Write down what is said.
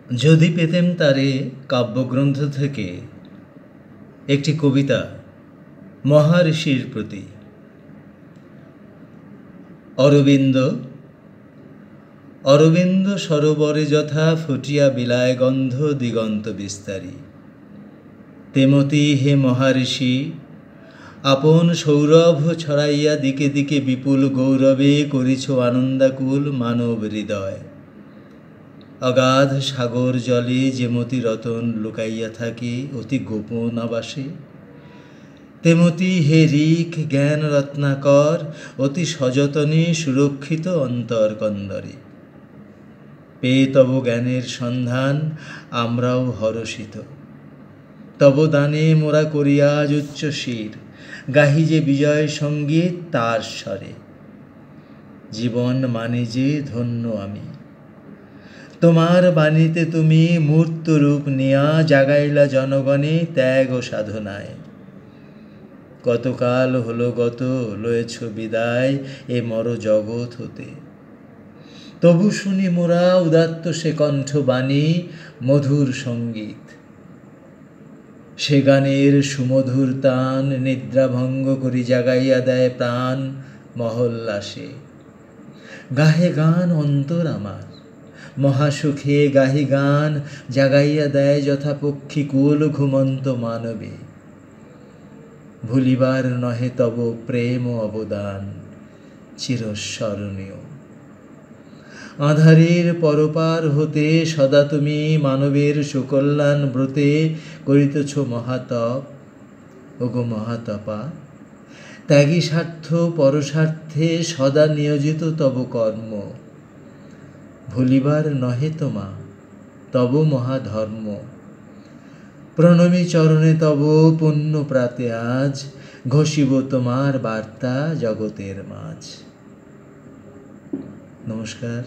যদি পেতেম তারে কাব্যগ্রন্থ থেকে একটি কবিতা মহাঋষির প্রতি। অরবিন্দ অরবিন্দ সরোবরে যথা ফুটিয়া বিলায় গন্ধ দিগন্ত বিস্তারী, তেমতি হে মহাঋষি আপন সৌরভ ছড়াইয়া দিকে দিকে বিপুল গৌরবে করিছ আনন্দাকুল মানব হৃদয়। অগাধ সাগর জলে যে মতি রতন লুকাইয়া থাকে অতি গোপন আবাসে, তেমতি হে ঋক জ্ঞান রত্নাকর অতি সযতনে সুরক্ষিত অন্তর কন্দরে। পেয়ে তব জ্ঞানের সন্ধান আমরাও হরষিত, তব দানে মোরা করিয়া আজ উচ্চ শির গাহি যে বিজয় সঙ্গীত তার স্বরে। জীবন মানে যে ধন্য আমি, তোমার বাণীতে তুমি মূর্ত রূপ নিয়া জাগাইলা জনগণে ত্যাগ ও সাধনায়। কতকাল হলো গত লয়েছ বিদায় এ মর জগৎ হতে, তবু শুনি মোরা উদাত্ত সে কণ্ঠবাণী মধুর সঙ্গীত। সে গানের সুমধুর তান নিদ্রাভঙ্গ করি জাগাইয়া দেয় প্রাণ মহল্লাসে। গাহে গান অন্তর আমার মহাসুখে গাহি গান জাগাইয়া দেয় যথা পক্ষীকুল ঘুমন্ত মানবে। ভুলিবার নহে তব প্রেম ও অবদান চিরস্মরণীয়। আঁধারের পরপার হতে সদা তুমি মানবের সুকল্যাণ ব্রতে করিতেছ মহাতপ। ওগো মহাতপা, ত্যাগী স্বার্থ পরস্বার্থে সদা নিয়োজিত তব কর্ম। ভুলিবার নহে তোমা তব মহাধর্ম। প্রণমী চরণে তব পুণ্য প্রাতে আজ ঘোষিব তোমার বার্তা জগতের মাঝ। নমস্কার।